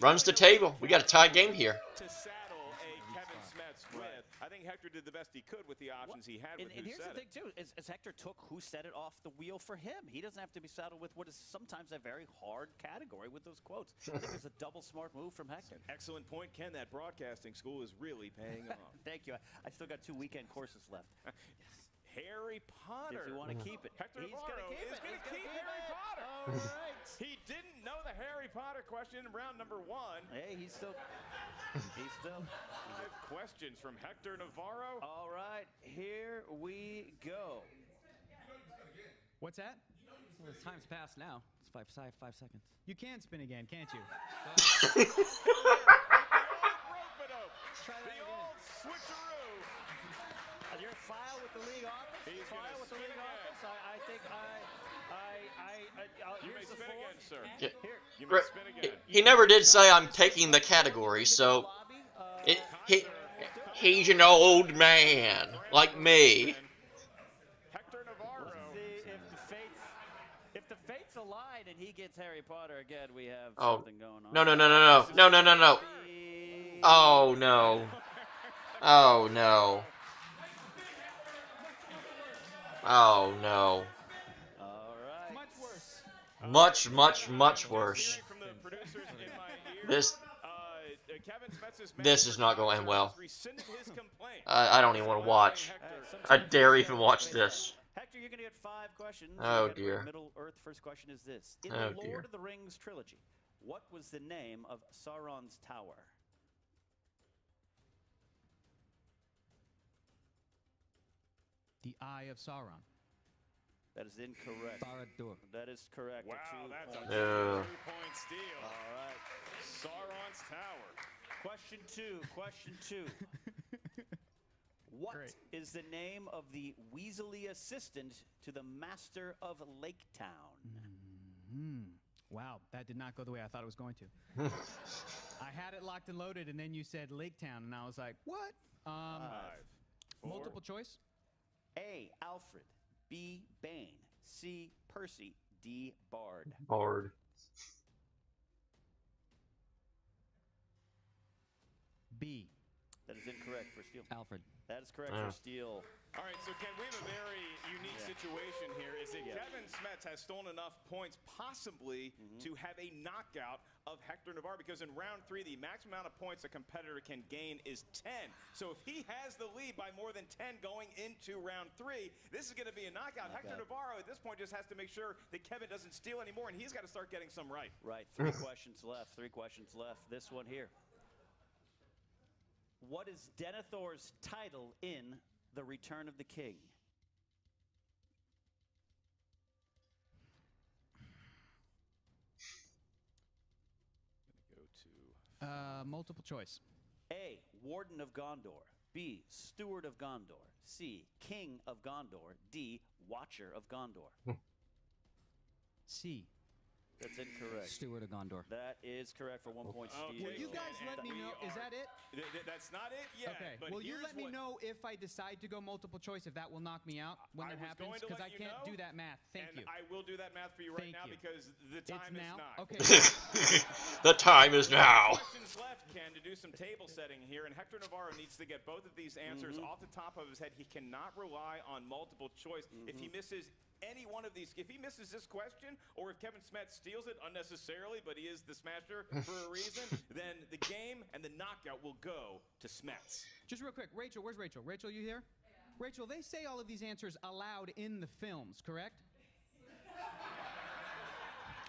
S1: runs the table. We got a tie game here.
S3: To saddle a Kevin Smets with. I think Hector did the best he could with the options he had.
S5: And here's the thing, too, is Hector took who set it off the wheel for him. He doesn't have to be saddled with what is sometimes a very hard category with those quotes. I think it's a double smart move from Hector.
S3: Excellent point, Ken. That broadcasting school is really paying off.
S5: Thank you. I still got 2 weekend courses left.
S3: Harry Potter.
S5: If you want to keep it.
S3: Hector
S5: He's
S3: Navarro
S5: going to keep
S3: is
S5: it.
S3: going to keep Harry Potter.
S5: All right.
S3: He didn't know the Harry Potter question in round number 1.
S5: Hey, he's still.
S3: 5 questions from Hector Navarro.
S5: All right, here we go.
S8: What's that?
S6: Well, time's passed now. It's 5 seconds.
S8: You can spin again, can't you?
S3: Try that the old switcheroo.
S5: You're file with the league office.
S3: He's
S5: file with the league office. I think
S3: you may
S5: here's the
S3: spin
S5: floor.
S3: again, sir.
S1: Yeah.
S5: Here.
S3: You may spin again.
S1: He never did say I'm taking the category, so he's an old man like me.
S3: Hector Navarro.
S5: If the fates align and he gets Harry Potter again, we have
S1: Oh.
S5: something going on.
S1: No. Oh no. Oh no. Oh no.
S5: All right.
S8: Much worse.
S1: Much worse.
S3: From the producers in my ear, Kevin Smets'
S1: This is not going to end well.
S3: rescinded his complaint.
S1: I don't even want to watch. I dare even watch this.
S5: Hector, you're going to get 5 questions.
S1: Oh,
S5: You get
S1: dear.
S5: Middle Earth. First question is this: in
S1: Oh,
S5: the
S1: dear.
S5: Lord of the Rings trilogy, what was the name of Sauron's tower?
S8: The Eye of Sauron.
S5: That is incorrect.
S6: Barad-dûr.
S5: That is correct.
S3: Wow,
S5: A 2
S3: that's a
S5: point.
S3: 2-point steal.
S5: All right.
S3: Sauron's tower.
S5: Question 2. What
S8: Great.
S5: is the name of the Weasley assistant to the Master of Lake Town?
S8: Wow, that did not go the way I thought it was going to. I had it locked and loaded, and then you said Lake Town, and I was like, what?
S3: 5, 4.
S8: Multiple choice?
S5: A. Alfred. B. Bane. C. Percy. D. Bard.
S1: Bard.
S8: B.
S5: That is incorrect for Steele.
S6: Alfred.
S5: That is correct
S1: Yeah.
S5: for Steele.
S3: All right, so Ken, we have a very unique situation here. Is that Kevin Smets has stolen enough points possibly to have a knockout of Hector Navarro, because in round 3, the maximum amount of points a competitor can gain is 10. So if he has the lead by more than 10 going into round 3, this is going to be a knockout. Hector Navarro at this point just has to make sure that Kevin doesn't steal anymore, and he's got to start getting some right.
S5: Right. 3 questions left. 3 questions left. This one here. What is Denethor's title in The Return of the King?
S3: Go to
S8: Multiple choice.
S5: A. Warden of Gondor. B. Steward of Gondor. C. King of Gondor. D. Watcher of Gondor.
S8: C.
S5: That's incorrect.
S6: Steward of Gondor.
S5: That is correct for 1 point,
S3: Okay.
S5: Steele.
S8: Will you guys let me know? Is that it?
S3: That's not it yet.
S8: Okay.
S3: But
S8: Will you
S3: here's
S8: let me
S3: what-
S8: know if I decide to go multiple choice, if that will knock me out when
S3: I
S8: that
S3: was
S8: happens?
S3: going to
S8: Because
S3: let
S8: I
S3: you
S8: can't
S3: know,
S8: do that math. Thank
S3: and
S8: you.
S3: I will do that math for you right
S8: Thank
S3: now
S8: you.
S3: because the time
S8: It's now?
S3: is not.
S8: Okay.
S1: The time is now.
S3: Questions left, Ken, to do some table setting here, and Hector Navarro needs to get both of these answers off the top of his head. He cannot rely on multiple choice. If he misses any one of these, if he misses this question, or if Kevin Smets steals it unnecessarily, but he is the smasher for a reason, then the game and the knockout will go to Smets.
S8: Just real quick, Rachel, where's Rachel? Rachel, you here? Yeah. Rachel, they say all of these answers aloud in the films, correct?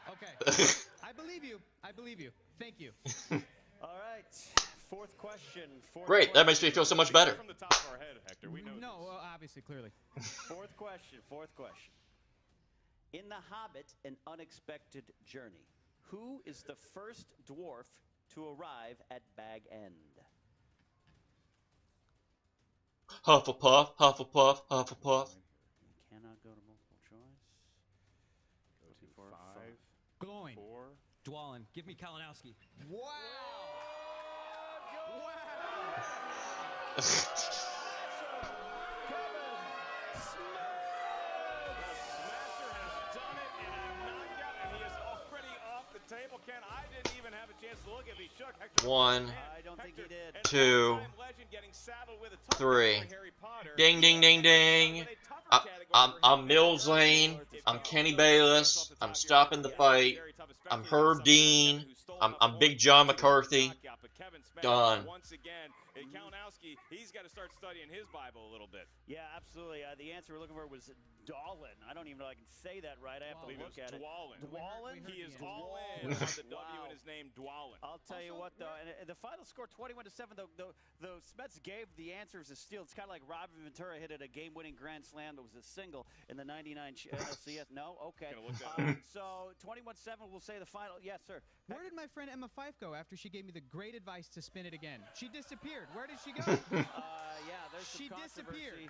S8: Okay. I believe you. I believe you. Thank you.
S5: All right. Fourth question.
S1: Great. That makes me feel so much better.
S3: From the top of our head, Hector, we know
S8: No, obviously, clearly.
S5: Fourth question. In The Hobbit, An Unexpected Journey, who is the first dwarf to arrive at Bag End?
S1: Hufflepuff, Hufflepuff, Hufflepuff.
S5: You cannot go to multiple choice.
S3: Go to 5,
S8: Glowing.
S3: 4.
S6: Dwalin, give me Kalinowski.
S8: Wow.
S3: Table, Ken. I didn't even have a chance to look if he shook. Hector
S1: 1,
S5: I don't think he did.
S1: 2, 3. Ding, ding, ding, ding. I'm Mills Lane. I'm Kenny Bayless. I'm stopping the fight. I'm Herb Dean. I'm Big John McCarthy. Done.
S3: Once again, Kalinowski, he's got to start studying his Bible a little bit.
S5: Yeah, absolutely. The answer we're looking for was Dwalin. I don't even know if I can say that right. I have to look at it. Dwalin?
S3: He is all in on the W in his name, Dwalin.
S5: I'll tell you what, though, and the final score 21-7. The Smets gave the answers a steal. It's kind of like Robin Ventura hit at a game-winning grand slam that was a single in the '99 LCS. No, okay. So 21-7. We'll say the final. Yes, sir.
S8: Where did my friend Emma Fife go after she gave me the great advice to spin it again? She disappeared. Where did she go?
S5: Yeah, there's some
S8: She disappeared.
S5: controversy.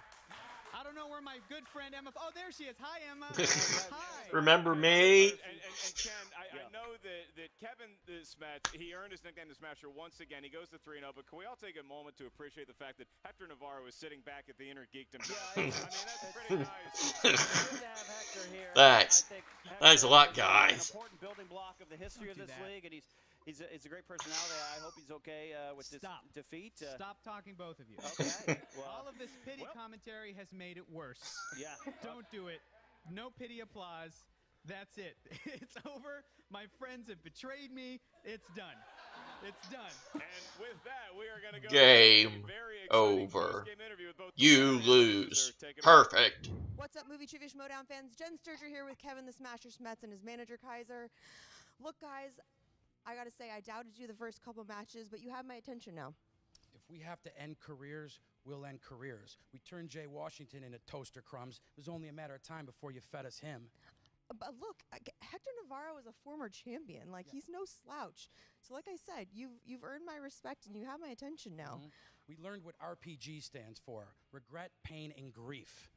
S8: I don't know where my good friend Emma. Oh, there she is. Hi, Emma. Hi.
S1: Remember me?
S3: And Ken, I know that Kevin Smets, he earned his nickname the Smasher once again. He goes to 3-0, but can we all take a moment to appreciate the fact that Hector Navarro is sitting back at the Innergeekdom Match? I mean, that's pretty nice.
S5: Good to have Hector here.
S1: Thanks.
S5: I think Hector
S1: Thanks a lot,
S5: is
S1: guys.
S5: An important building block of the history of this league, and he's a great personality. I hope he's okay with this defeat.
S8: Stop talking, both of you.
S5: Okay. Well,
S8: all of this pity commentary has made it worse.
S5: Yeah.
S8: Don't do it. No pity applause. That's it. It's over. My friends have betrayed me. It's done. It's done.
S3: And with that, we are going to go
S1: Game over. You lose. Perfect.
S10: What's up, movie trivia Schmoedown fans? Jen Sturger here with Kevin the Smasher Smets and his manager Kaiser. Look, guys, I gotta say, I doubted you the first couple matches, but you have my attention now.
S7: If we have to end careers, we'll end careers. We turned Jay Washington into toaster crumbs. It was only a matter of time before you fed us him.
S10: But look, Hector Navarro is a former champion. Like, he's no slouch. So like I said, you've earned my respect and you have my attention now.
S7: We learned what RPG stands for. Regret, pain, and grief.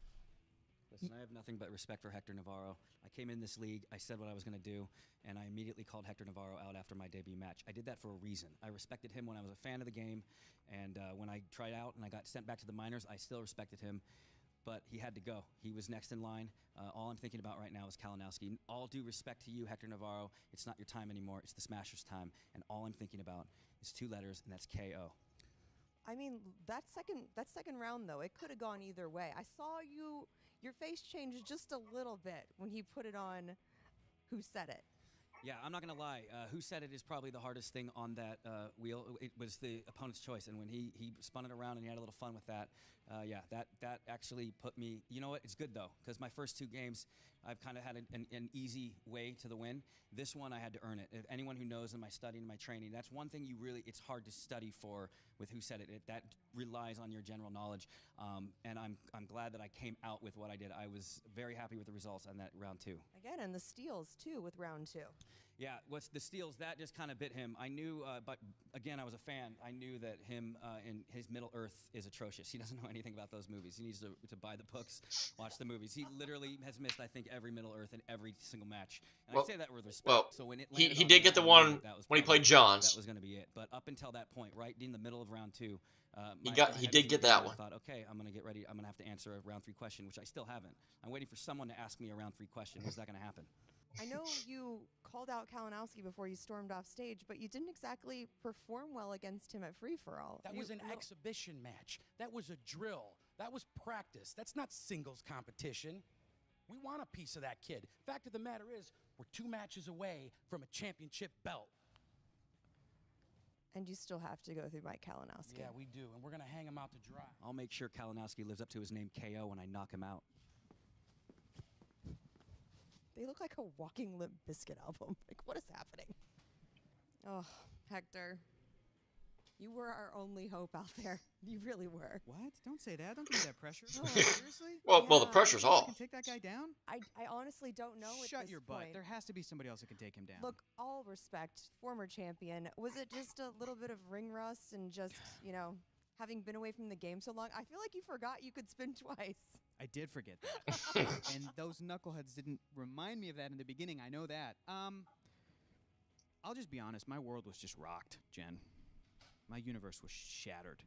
S6: Listen, I have nothing but respect for Hector Navarro. I came in this league, I said what I was going to do, and I immediately called Hector Navarro out after my debut match. I did that for a reason. I respected him when I was a fan of the game, and when I tried out and I got sent back to the minors, I still respected him, but he had to go. He was next in line. All I'm thinking about right now is Kalinowski. All due respect to you, Hector Navarro, it's not your time anymore. It's the Smasher's time, and all I'm thinking about is 2 letters, and that's KO.
S10: I mean, that second round, though, it could have gone either way. I saw your face changed just a little bit when he put it on Who Said It.
S6: Yeah, I'm not going to lie. Who Said It is probably the hardest thing on that wheel. It was the opponent's choice, and when he spun it around and he had a little fun with that, yeah, that actually put me. You know what? It's good though, because my first 2 games, I've kind of had an easy way to the win. This one, I had to earn it. If anyone who knows in my study and my training, that's one thing it's hard to study for with Who Said It. That relies on your general knowledge, and I'm glad that I came out with what I did. I was very happy with the results on that round 2.
S10: Again, and the steals too with round 2.
S6: Yeah, what's the steals, that just kind of bit him. I knew, but again, I was a fan. I knew that him in his Middle Earth is atrocious. He doesn't know anything about those movies. He needs to buy the books, watch the movies. He literally has missed, I think, every Middle Earth in every single match. And I say that with respect.
S1: Well,
S6: so when
S1: he did get the one when he played Johns.
S6: That was going to be it. But up until that point, right in the middle of round 2,
S1: he did get that one.
S6: I thought, okay, I'm going to get ready. I'm going to have to answer a round 3 question, which I still haven't. I'm waiting for someone to ask me a round 3 question. When's that going to happen?
S10: I know you called out Kalinowski before you stormed off stage, but you didn't exactly perform well against him at free-for-all.
S7: That was an exhibition match. That was a drill. That was practice. That's not singles competition. We want a piece of that kid. Fact of the matter is, we're 2 matches away from a championship belt.
S10: And you still have to go through Mike Kalinowski.
S7: Yeah, we do, and we're going to hang him out to dry.
S6: I'll make sure Kalinowski lives up to his name KO when I knock him out.
S10: They look like a walking Limp Bizkit album. Like, what is happening? Oh, Hector. You were our only hope out there. You really were.
S8: What? Don't say that. Don't give me that pressure.
S10: No.
S8: Seriously?
S1: Well, the pressure's
S8: I
S1: off.
S8: can take that guy down?
S10: I honestly don't know at
S8: Shut
S10: this
S8: your butt.
S10: point.
S8: There has to be somebody else that can take him down.
S10: Look, all respect, former champion. Was it just a little bit of ring rust and just, you know, having been away from the game so long? I feel like you forgot you could spin twice.
S8: I did forget that. And those knuckleheads didn't remind me of that in the beginning. I know that. I'll just be honest. My world was just rocked, Jen. My universe was shattered.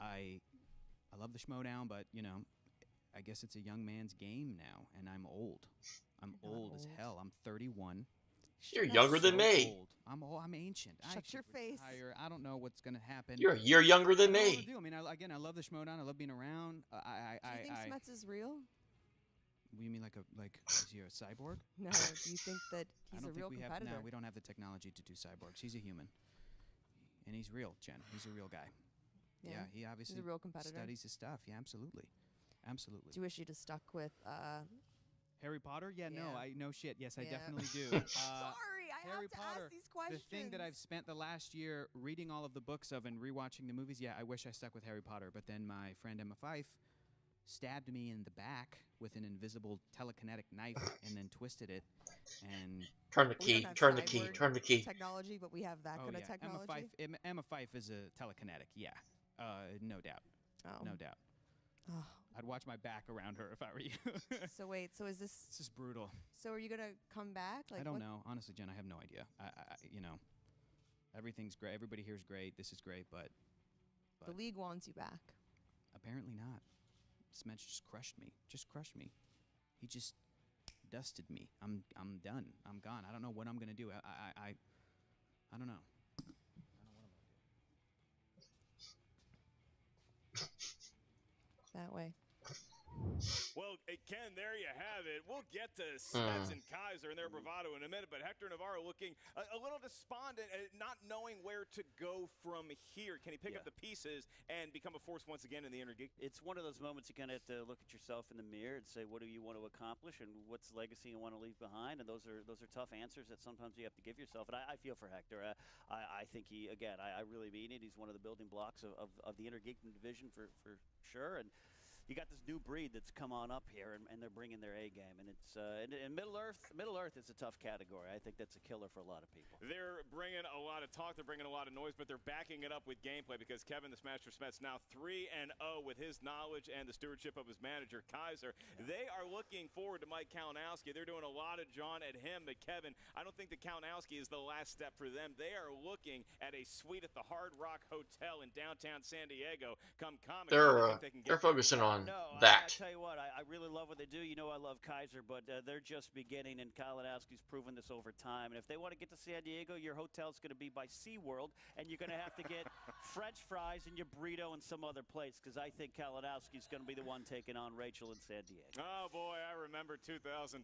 S8: I love the Schmoedown, but, you know, I guess it's a young man's game now, and I'm old. I'm old as hell. I'm 31.
S1: You're younger than me.
S8: Old. I'm ancient.
S10: Shut your face.
S8: Retire. I don't know what's going to happen.
S1: You're a year younger than me.
S8: I mean, I love the Schmoedown. I love being around.
S10: Do you think Smets is real?
S8: You mean is he a cyborg?
S10: No. Do you think that he's a real competitor?
S8: No, we don't have the technology to do cyborgs. He's a human. And he's real, Jen. He's a real guy. Yeah, he obviously
S10: he's a real competitor.
S8: Studies his stuff. Yeah, absolutely. Absolutely.
S10: Do you wish you'd have stuck with
S8: Harry Potter? Yeah, no, no shit. Yes, I definitely do.
S10: Sorry, I
S8: Harry
S10: have to
S8: Potter,
S10: ask these questions.
S8: The thing that I've spent the last year reading all of the books of and rewatching the movies, yeah, I wish I stuck with Harry Potter. But then my friend Emma Fife stabbed me in the back with an invisible telekinetic knife and then twisted it and
S1: turn the key, turn the key, turn the key.
S10: Technology, but we have that kind of technology.
S8: Emma Fife is a telekinetic, yeah, no doubt, no doubt.
S10: Oh.
S8: I'd watch my back around her if I were you.
S10: So wait, so is this?
S8: This is brutal.
S10: So are you gonna come back? Like,
S8: I don't know, honestly, Jen. I have no idea. You know, everything's great. Everybody here is great. This is great, but
S10: the league wants you back.
S8: Apparently not. Smets just crushed me. He just dusted me. I'm done. I'm gone. I don't know what I'm gonna do. I don't know.
S10: That way.
S3: Well, Ken, there you have it. We'll get to Smets and Kaiser and their bravado in a minute, but Hector Navarro looking a little despondent, not knowing where to go from here. Can he pick up the pieces and become a force once again in the Innergeek?
S5: It's one of those moments you kind of have to look at yourself in the mirror and say, what do you want to accomplish and what's legacy you want to leave behind? And those are tough answers that sometimes you have to give yourself. And I feel for Hector. I think he, again, I really mean it. He's one of the building blocks of the Innergeekdom division for sure. And you got this new breed that's come on up here, and they're bringing their A game. And it's in Middle Earth is a tough category. I think that's a killer for a lot of people.
S3: They're bringing a lot of talk, they're bringing a lot of noise, but they're backing it up with gameplay because Kevin the Smasher Smets now 3-0 with his knowledge and the stewardship of his manager Kaiser. They are looking forward to Mike Kalinowski. They're doing a lot of John at him, but Kevin, I don't think that Kalinowski is the last step for them. They are looking at a suite at the Hard Rock Hotel in downtown San Diego. Come Comic
S1: They're focusing on that.
S5: I tell you what, I really love what they do. You know I love Kaiser, but they're just beginning, and Kalinowski's proven this over time. And if they want to get to San Diego, your hotel's going to be by SeaWorld, and you're going to have to get French fries and your burrito in some other place, because I think Kalinowski's going to be the one taking on Rachel in San Diego.
S3: Oh, boy, I remember 2012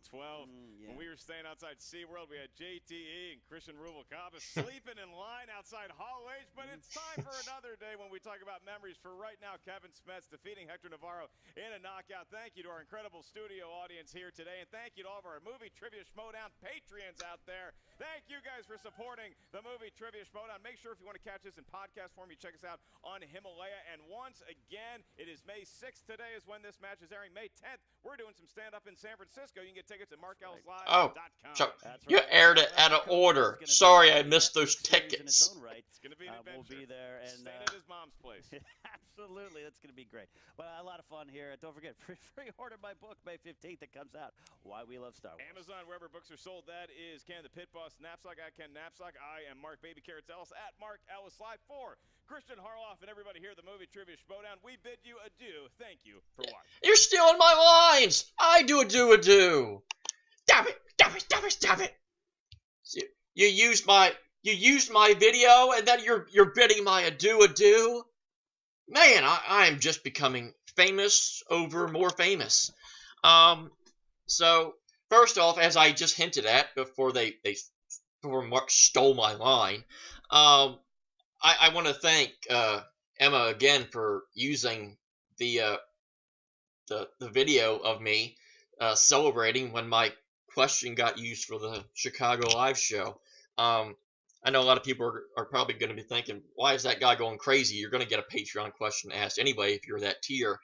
S3: when we were staying outside SeaWorld. We had JTH and Christian Rubalcaba sleeping in line outside Hall H, but it's time for another day when we talk about memories. For right now, Kevin Smets defeating Hector Navarro in a knockout. Thank you to our incredible studio audience here today, and thank you to all of our movie trivia Schmoedown Patreons out there. Thank you guys for supporting the movie trivia Schmoedown. Make sure if you want to catch this in podcast form, you check us out on Himalaya. And once again, it is May 6th today is when this match is airing. May 10th, we're doing some stand-up in San Francisco. You can get tickets at markelslive.com.
S1: So you aired it out of order. Sorry, I missed those tickets.
S3: It's going to be an adventure.
S5: We'll be there. And
S3: staying at his mom's place.
S5: Absolutely, that's going to be great. But a lot of fun here. Don't forget, pre-order my book May 15th. It comes out. Why We Love Star Wars.
S3: Amazon, wherever books are sold. That is Ken the Pit Boss Knapsack at Ken Knapsack. I am Mark Baby Carrots Ellis at Mark Ellis Live for Christian Harloff and everybody here at the movie trivia Schmoedown. We bid you adieu. Thank you for watching.
S1: You're stealing my lines. I do a do. Stop it! Stop it! Stop it! Stop it! You used my video, and then you're bidding my adieu. Man, I'm just becoming famous over more famous. So first off, as I just hinted at before before Mark stole my line, I want to thank Emma again for using the the video of me celebrating when my question got used for the Chicago live show. I know a lot of people are probably going to be thinking, why is that guy going crazy? You're going to get a Patreon question asked anyway if you're that tier.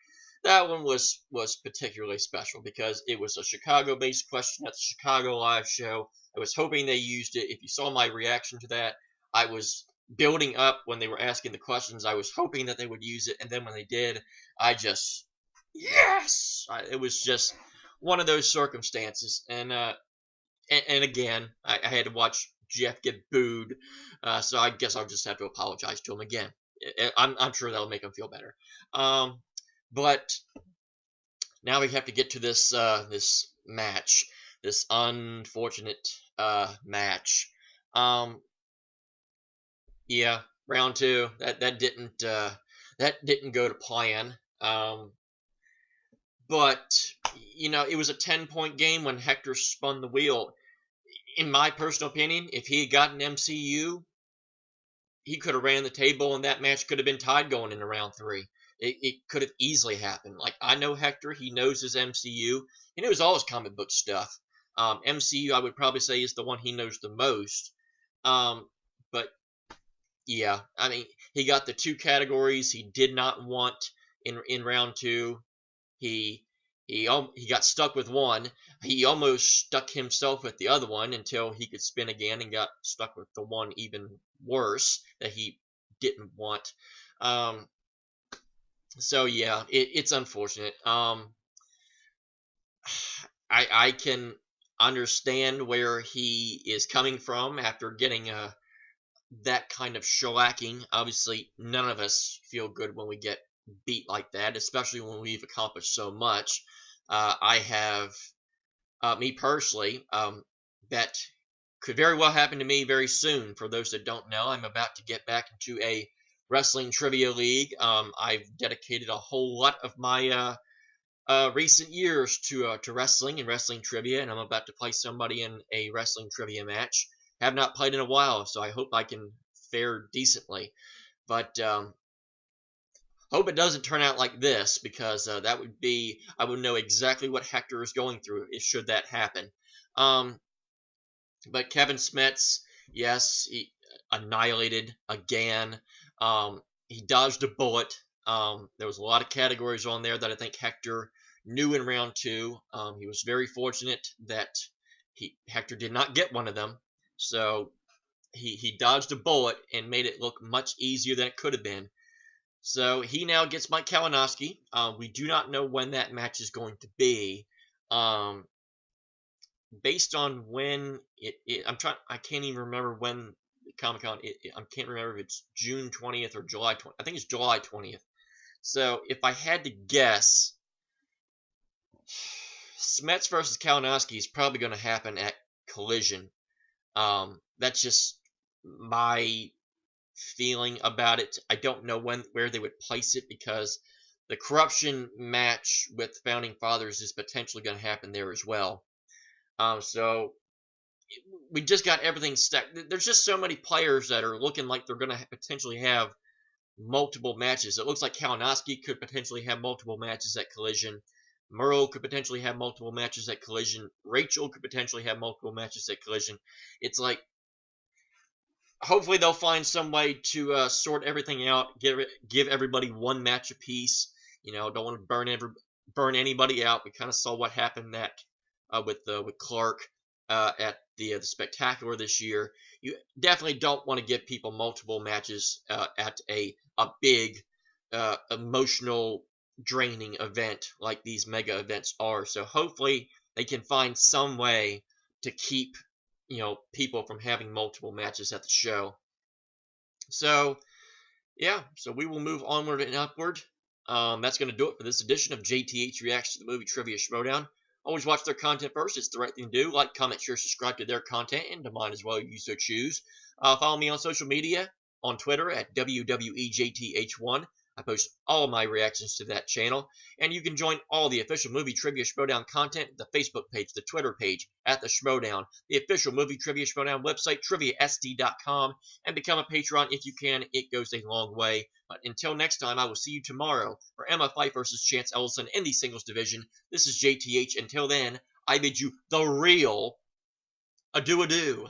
S1: That one was particularly special because it was a Chicago-based question at the Chicago live show. I was hoping they used it. If you saw my reaction to that, I was building up when they were asking the questions. I was hoping that they would use it, and then when they did, I just yes! It was just one of those circumstances, and again, I had to watch Jeff get booed, so I guess I'll just have to apologize to him again. I'm sure that'll make him feel better. But now we have to get to this this match, this unfortunate match. Yeah, round two. That didn't go to plan. But you know, it was a 10-point game when Hector spun the wheel. In my personal opinion, if he had gotten MCU, he could have ran the table and that match could have been tied going into round three. It could have easily happened. Like, I know Hector, he knows his MCU. He knows all his comic book stuff. MCU, I would probably say, is the one he knows the most. But, yeah, I mean, he got the two categories he did not want in round two. He got stuck with one. He almost stuck himself with the other one until he could spin again and got stuck with the one even worse that he didn't want. So yeah, it's unfortunate. I can understand where he is coming from after getting that kind of shellacking. Obviously, none of us feel good when we get beat like that, especially when we've accomplished so much. I have, me personally, that could very well happen to me very soon. For those that don't know, I'm about to get back into a wrestling trivia league. I've dedicated a whole lot of my recent years to wrestling and wrestling trivia, and I'm about to play somebody in a wrestling trivia match. Have not played in a while, so I hope I can fare decently. But hope it doesn't turn out like this, because that would be, I would know exactly what Hector is going through should that happen. But Kevin Smets, yes, he annihilated again. He dodged a bullet. There was a lot of categories on there that I think Hector knew in round two. He was very fortunate that Hector did not get one of them. So he dodged a bullet and made it look much easier than it could have been. So he now gets Mike Kalinowski. We do not know when that match is going to be. Based on when I can't even remember when Comic-Con, I can't remember if it's June 20th or July 20th. I think it's July 20th. So if I had to guess, Smets versus Kalinowski is probably going to happen at Collision. That's just my feeling about it. I don't know where they would place it, because the corruption match with Founding Fathers is potentially going to happen there as well. So we just got everything stacked. There's just so many players that are looking like they're going to potentially have multiple matches. It looks like Kalinowski could potentially have multiple matches at Collision. Merle could potentially have multiple matches at Collision. Rachel could potentially have multiple matches at Collision. It's like, hopefully they'll find some way to sort everything out, give everybody one match apiece. You know, don't want to burn anybody out. We kind of saw what happened with Clark at the Spectacular this year. You definitely don't want to give people multiple matches at a big emotional draining event like these mega events are. So hopefully they can find some way to keep, you know, people from having multiple matches at the show. So yeah, so we will move onward and upward. That's going to do it for this edition of JTH Reacts to the Movie Trivia Schmoedown. Always watch their content first. It's the right thing to do. Like, comment, share, subscribe to their content, and to mine as well if you so choose. Follow me on social media, on Twitter at WWEJTH1. I post all my reactions to that channel, and you can join all the official movie trivia Schmoedown content, the Facebook page, the Twitter page, at the Schmoedown, the official movie trivia Schmoedown website, triviasd.com, and become a Patreon if you can. It goes a long way. But until next time, I will see you tomorrow for Emma Fight versus Chance Ellison in the singles division. This is JTH. Until then, I bid you the real adieu.